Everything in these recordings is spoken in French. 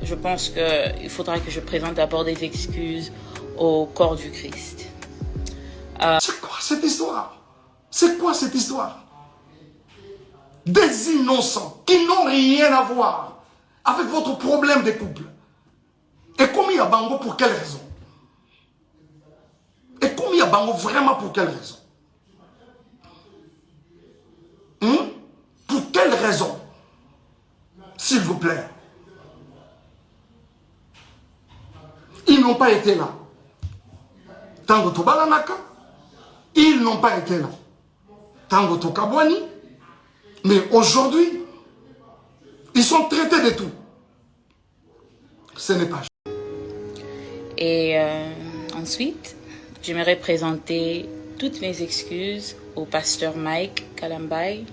Je pense qu'il faudra que je présente d'abord des excuses au corps du Christ. C'est quoi cette histoire? C'est quoi cette histoire? Des innocents qui n'ont rien à voir avec votre problème de couple. Et commis à Bango pour quelle raison? Et commis à Bango vraiment pour quelle raison? Pour quelle raison? S'il vous plaît. Ils n'ont pas été là. Tango Tobalanaka, ils n'ont pas été là. Tango Tokabwani, mais aujourd'hui, ils sont traités de tout. Ce n'est pas juste. Et ensuite, j'aimerais présenter toutes mes excuses au pasteur Mike Kalambai.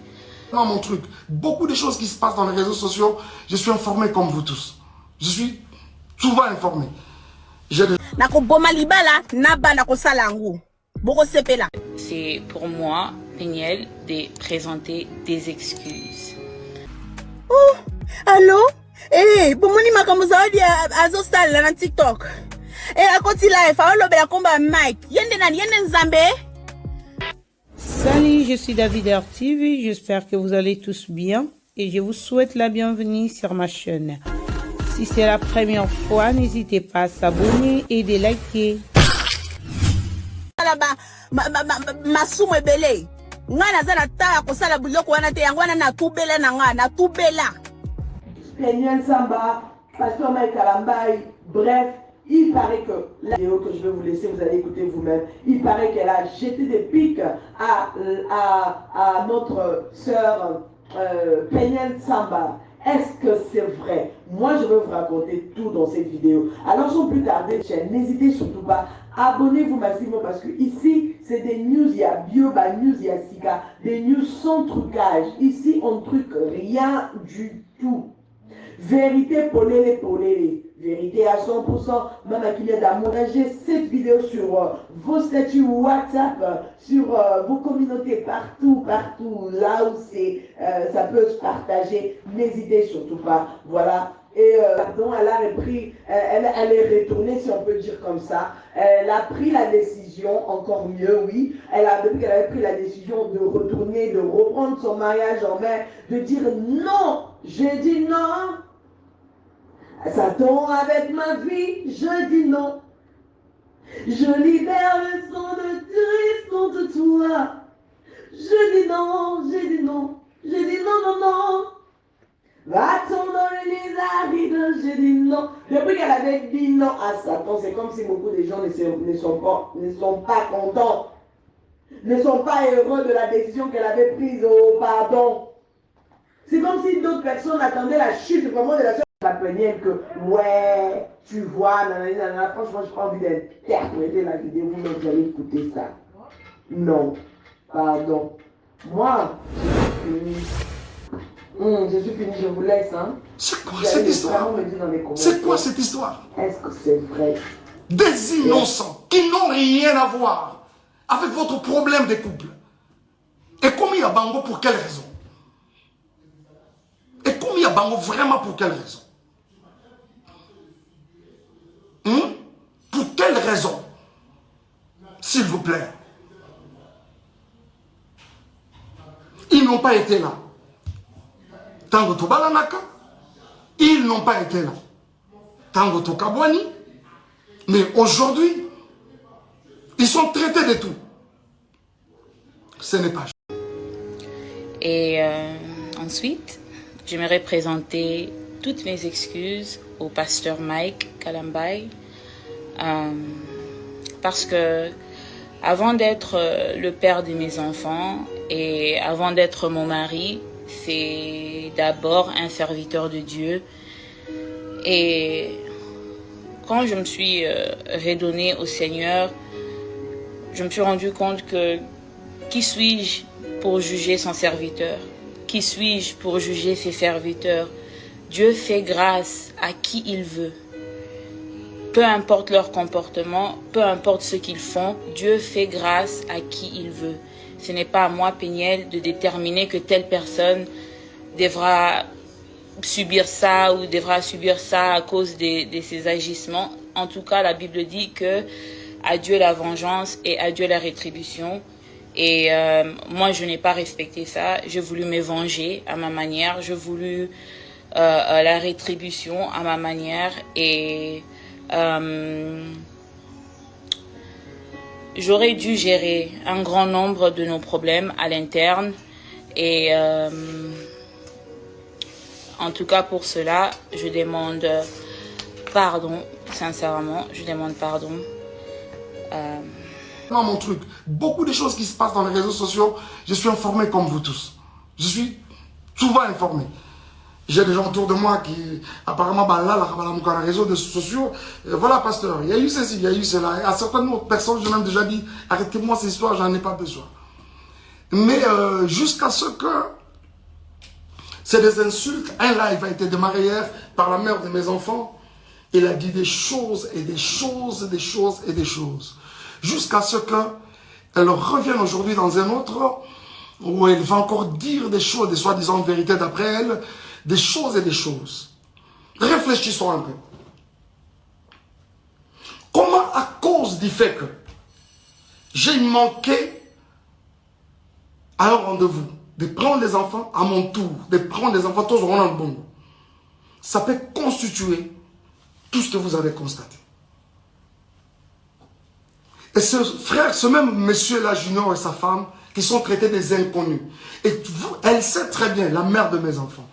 Non, mon truc, beaucoup de choses qui se passent dans les réseaux sociaux, je suis informé comme vous tous. Je suis souvent informé. C'est pour moi, Péniel, de présenter des excuses. Oh, allô? Eh, bomoni makambo zawadi azosala na TikTok. Eh, akoti live, aolobela komba Mike. Yende nani, yende Nzambe? Salut, je suis David RTV, j'espère que vous allez tous bien et je vous souhaite la bienvenue sur ma chaîne. Si c'est la première fois, n'hésitez pas à s'abonner et de liker. Masumu ebele. Ngana za na ta kosala buloko wana te yango wana na tubela na nga, na tubela. Péniel Samba, pasteur Mike Kalambai, bref, il paraît que la vidéo que je vais vous laisser, vous allez écouter vous-même, il paraît qu'elle a jeté des pics à notre sœur Péniel Samba. Est-ce que c'est vrai? Moi, je vais vous raconter tout dans cette vidéo. Alors, sans plus tarder, n'hésitez surtout pas, abonnez-vous massivement parce que ici, c'est des news, il y a Bioba News, il y a Sika, des news sans trucage. Ici, on ne truque rien du tout. Vérité polélé. Vérité à 100%. Même à qui est d'amour. J'ai cette vidéo sur vos statuts WhatsApp, sur vos communautés, partout. Là où ça peut se partager. N'hésitez surtout pas. Voilà. Et pardon, elle a repris, elle est retournée, si on peut dire comme ça. Elle a pris la décision, encore mieux, oui. Depuis qu'elle avait pris la décision de retourner, de reprendre son mariage en main, de dire non. J'ai dit non. Satan avec ma vie, je dis non. Je libère le sang de Christ contre toi. Je dis non. Je dis non. Va-t-on dans l'église aride, je dis non. Depuis qu'elle avait dit non à Satan, c'est comme si beaucoup de gens ne sont pas contents, ne sont pas heureux de la décision qu'elle avait prise au pardon. C'est comme si d'autres personnes attendaient la chute vraiment de la sœur. La Péniel que, ouais, tu vois, franchement, je n'ai pas envie d'interpréter la vidéo, vous-même, vous allez écouter ça. Non, pardon. Moi, je suis fini, je vous laisse. Hein. C'est quoi cette histoire? C'est quoi cette histoire? Est-ce que c'est vrai? Des innocents qui n'ont rien à voir avec votre problème de couple. Et commis à Bango pour quelle raison? Et commis à Bango vraiment pour quelle raison? Pour quelle raison? S'il vous plaît. Ils n'ont pas été là. Tango Tobalanaka, ils n'ont pas été là. Tango Tokabwani, mais aujourd'hui, ils sont traités de tout. Ce n'est pas juste. Et ensuite, j'aimerais présenter toutes mes excuses au pasteur Mike Kalambai. Parce que avant d'être le père de mes enfants et avant d'être mon mari, c'est d'abord un serviteur de Dieu. Et quand je me suis redonnée au Seigneur, je me suis rendu compte que qui suis-je pour juger son serviteur? Qui suis-je pour juger ses serviteurs? Dieu fait grâce à qui il veut. Peu importe leur comportement, peu importe ce qu'ils font, Dieu fait grâce à qui il veut. Ce n'est pas à moi, Péniel, de déterminer que telle personne devra subir ça ou devra subir ça à cause de ses agissements. En tout cas, la Bible dit que à Dieu la vengeance et à Dieu la rétribution. Et moi, je n'ai pas respecté ça. J'ai voulu me venger à ma manière. J'ai voulu la rétribution à ma manière. Et j'aurais dû gérer un grand nombre de nos problèmes à l'interne. Et en tout cas, pour cela, je demande pardon. Sincèrement, je demande pardon. Non, mon truc, beaucoup de choses qui se passent dans les réseaux sociaux, je suis informé comme vous tous. Je suis souvent informé. J'ai des gens autour de moi qui, apparemment, dans les réseaux sociaux, voilà, pasteur, il y a eu ceci, il y a eu cela. Et à certaines autres personnes, je m'ai déjà dit, arrêtez-moi ces histoires, j'en ai pas besoin. Mais jusqu'à ce que c'est des insultes, un live a été démarré hier par la mère de mes enfants. Il a dit des choses et des choses et des choses et des choses. Jusqu'à ce qu'elle revienne aujourd'hui dans un autre où elle va encore dire des choses, des soi-disant vérités d'après elle, des choses et des choses. Réfléchissons un peu. Comment, à cause du fait que j'ai manqué à un rendez-vous, de prendre les enfants à mon tour, de prendre les enfants tous au bon, ça peut constituer tout ce que vous avez constaté. Et ce frère, ce même monsieur-là, Junior et sa femme, qui sont traités des inconnus. Et vous, elle sait très bien, la mère de mes enfants.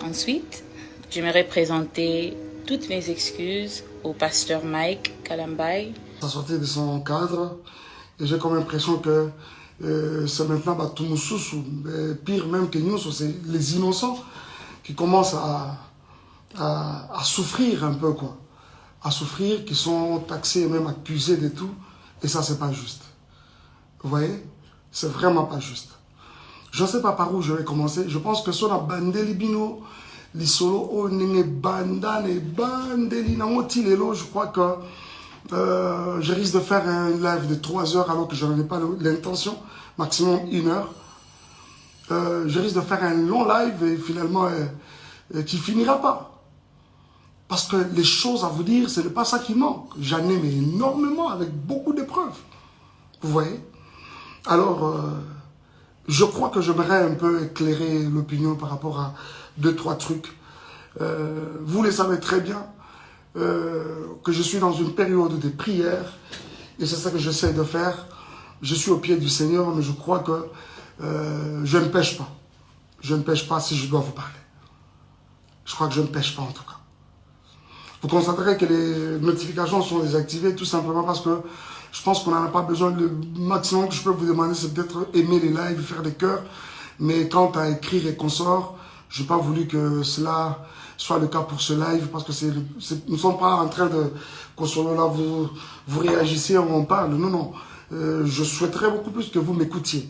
Ensuite, j'aimerais présenter toutes mes excuses au pasteur Mike Kalambai. Ça sortait de son cadre, et j'ai comme l'impression que c'est maintenant tout nous sous, pire même que nous, c'est les innocents qui commencent à souffrir un peu, quoi. À souffrir, qui sont taxés et même accusés de tout. Et ça, c'est pas juste. Vous voyez? C'est vraiment pas juste. Je ne sais pas par où je vais commencer. Je pense que sur la bandeli bino, les solo o nenge banda ne bandeli nangoti lelo, je crois que je risque de faire un live de 3 heures alors que je n'en ai pas l'intention, maximum 1 heure. Je risque de faire un long live et finalement qui finira pas. Parce que les choses à vous dire, ce n'est pas ça qui manque. J'en ai mais énormément avec beaucoup de preuves. Vous voyez? Alors, je crois que j'aimerais un peu éclairer l'opinion par rapport à 2-3 trucs. Vous le savez très bien que je suis dans une période de prière et c'est ça que j'essaie de faire. Je suis au pied du Seigneur, mais je crois que je ne pêche pas. Je ne pêche pas si je dois vous parler. Je crois que je ne pêche pas en tout cas. Vous constaterez que les notifications sont désactivées tout simplement parce que je pense qu'on n'en a pas besoin. Le maximum que je peux vous demander, c'est peut-être aimer les lives, faire des cœurs. Mais quant à écrire et consorts, je n'ai pas voulu que cela soit le cas pour ce live parce que nous ne sommes pas en train de consoler là, vous réagissez, on parle. Non, non. Je souhaiterais beaucoup plus que vous m'écoutiez.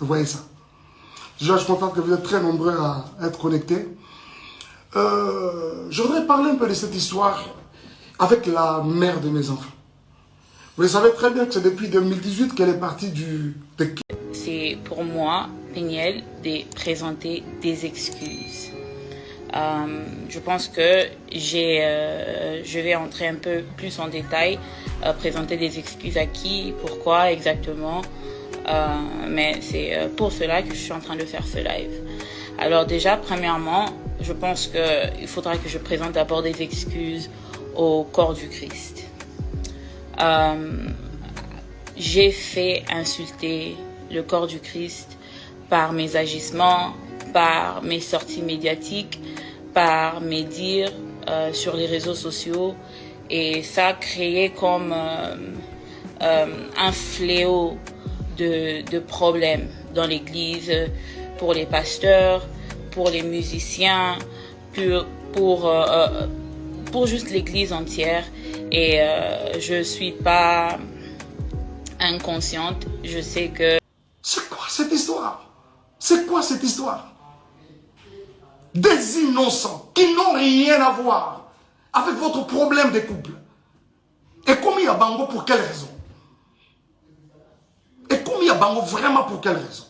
Vous voyez ça. Déjà, je suis content que vous êtes très nombreux à être connectés. Je voudrais parler un peu de cette histoire avec la mère de mes enfants. Vous savez très bien que c'est depuis 2018 qu'elle est partie de... C'est pour moi, Péniel, de présenter des excuses. Je pense que je vais entrer un peu plus en détail, présenter des excuses à qui, pourquoi exactement. Mais c'est pour cela que je suis en train de faire ce live. Alors déjà, premièrement, je pense qu'il faudra que je présente d'abord des excuses au corps du Christ. J'ai fait insulter le corps du Christ par mes agissements, par mes sorties médiatiques, par mes dires sur les réseaux sociaux. Et ça a créé comme un fléau de problèmes dans l'église, pour les pasteurs, pour les musiciens, pour juste l'église entière. Et je suis pas inconsciente, je sais que... C'est quoi cette histoire? C'est quoi cette histoire? Des innocents qui n'ont rien à voir avec votre problème de couple. Et commis à Bango pour quelle raison? Et commis à Bango vraiment pour quelle raison?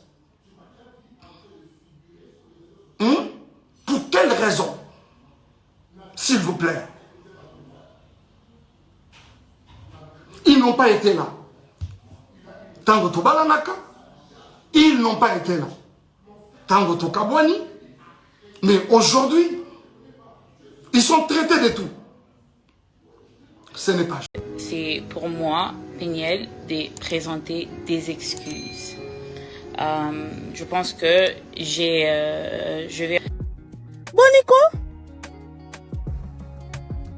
Pour quelle raison. S'il vous plaît. Ils n'ont pas été là. Tango Tobalanaka, ils n'ont pas été là. Tango Tokabwani, mais aujourd'hui, ils sont traités de tout. Ce n'est pas juste. C'est pour moi, Péniel, de présenter des excuses. Je pense que je vais... Boniko?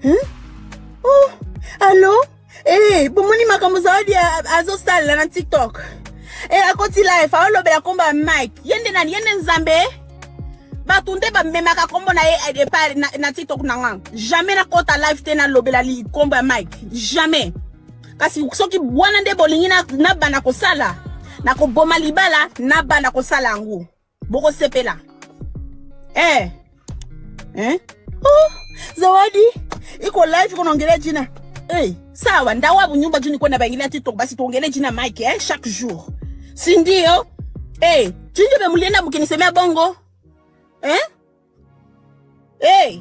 Hein? Oh, allô? Eh, bomoni makambo zawadi azosala na TikTok. Eh, akoti live, aolobela komba Mike. Yende nani, yende Nzambe? Batunde ba memaka kombo na na TikTok nanga. Jamais na kota live tena lobela li komba Mike. Jamais. Kasi soki bwana nde bolingi na bana kosala. Na ko boma libala na bana kosala ngu. Boko sepela. Eh. Eh? Oh, zawadi. Iko live iko naongelea jina. Eh, sawa ndawa bunyumba juni kwenda baingilia TikTok basi tuongelee jina Mike chaque jour. Si ndio? Eh, jinjo be mulienda mkinisemea bongo. Eh? Eh.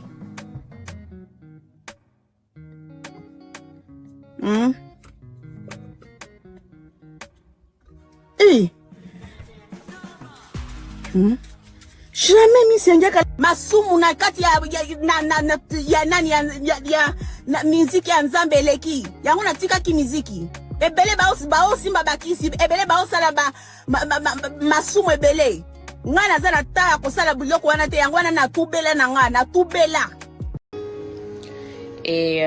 Eh. Jamais misenjaka masumu na kati ya nani ya muziki ya Nzambe eleki. Yango natika ki muziki. Ebele baosi mbabakisi, ebele baosala masumu ebele. Ngana za na ta kosala biloko wana te yango wana na tubela na nga na tubela. Et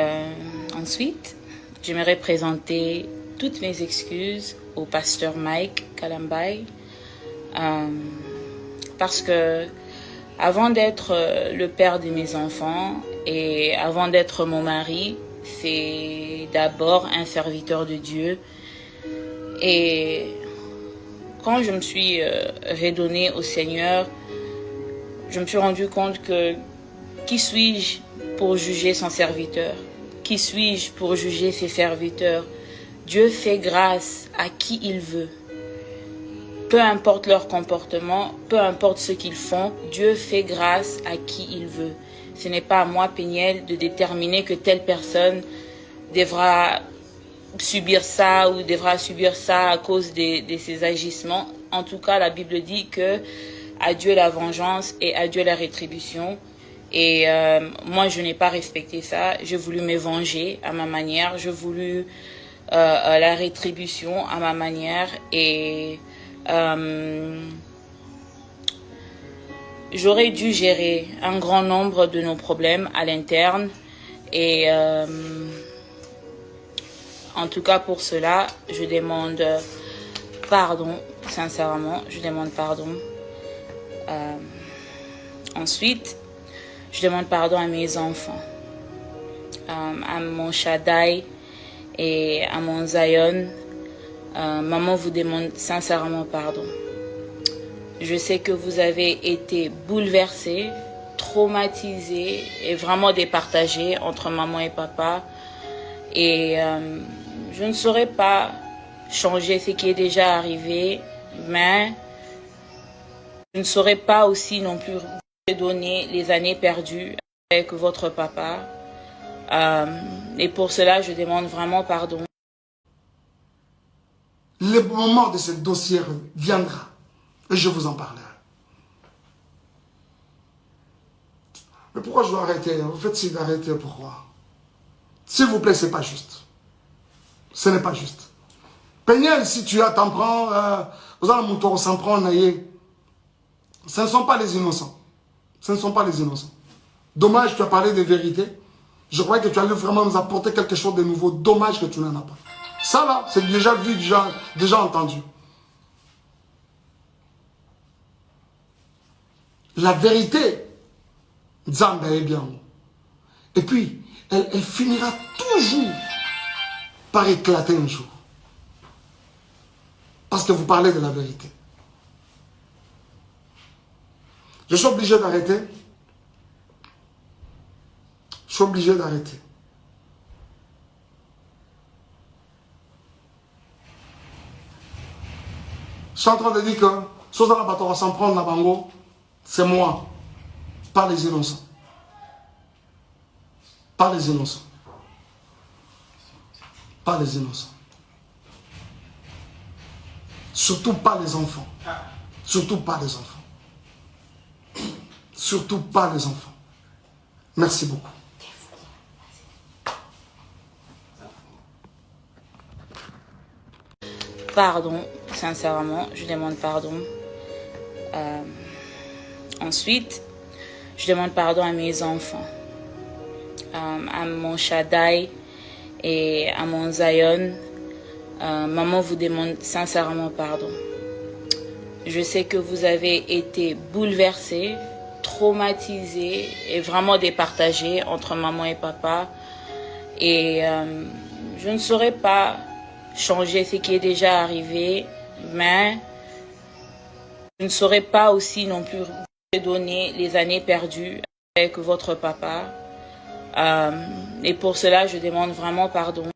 ensuite, j'aimerais présenter toutes mes excuses au pasteur Mike Kalambai. Parce que avant d'être le père de mes enfants et avant d'être mon mari, c'est d'abord un serviteur de Dieu. Et quand je me suis redonnée au Seigneur, je me suis rendu compte que qui suis-je pour juger son serviteur? Qui suis-je pour juger ses serviteurs? Dieu fait grâce à qui il veut. Peu importe leur comportement, peu importe ce qu'ils font, Dieu fait grâce à qui il veut. Ce n'est pas à moi, Péniel, de déterminer que telle personne devra subir ça ou devra subir ça à cause de ses agissements. En tout cas, la Bible dit que à Dieu la vengeance et à Dieu la rétribution. Et moi, je n'ai pas respecté ça. J'ai voulu me venger à ma manière. J'ai voulu la rétribution à ma manière. Et j'aurais dû gérer un grand nombre de nos problèmes à l'interne. Et en tout cas, pour cela, je demande pardon. Sincèrement, je demande pardon. Ensuite, je demande pardon à mes enfants, à mon Shaddai et à mon Zion. Maman vous demande sincèrement pardon. Je sais que vous avez été bouleversés, traumatisés et vraiment départagés entre maman et papa. Et je ne saurais pas changer ce qui est déjà arrivé, mais je ne saurais pas aussi non plus donner les années perdues avec votre papa. Et pour cela, je demande vraiment pardon. Le moment de ce dossier viendra et je vous en parlerai. Mais pourquoi je dois arrêter? Vous faites signe d'arrêter, pourquoi? S'il vous plaît, c'est pas juste. Ce n'est pas juste. Péniel, si tu as t'en prends, vous allez mon s'en prendre, ce ne sont pas les innocents. Ce ne sont pas les innocents. Dommage, tu as parlé de vérité. Je croyais que tu allais vraiment nous apporter quelque chose de nouveau. Dommage que tu n'en as pas. Ça là, c'est déjà vu, déjà entendu. La vérité, Nzambe est bien. Et puis, elle finira toujours par éclater un jour. Parce que vous parlez de la vérité. Je suis obligé d'arrêter. Je suis obligé d'arrêter. Je suis en train de dire que Sozala Batora s'en prendre la bango, c'est moi, pas les innocents. Pas les innocents. Pas les innocents. Surtout pas les enfants. Surtout pas les enfants. Surtout pas les enfants. Merci beaucoup. Pardon, sincèrement, je demande pardon. Ensuite, je demande pardon à mes enfants, à mon Shaddai et à mon Zion. Maman vous demande sincèrement pardon. Je sais que vous avez été bouleversés, traumatisés et vraiment départagés entre maman et papa. Et je ne saurais pas changer ce qui est déjà arrivé, mais je ne saurais pas aussi non plus redonner les années perdues avec votre papa. Et pour cela, je demande vraiment pardon.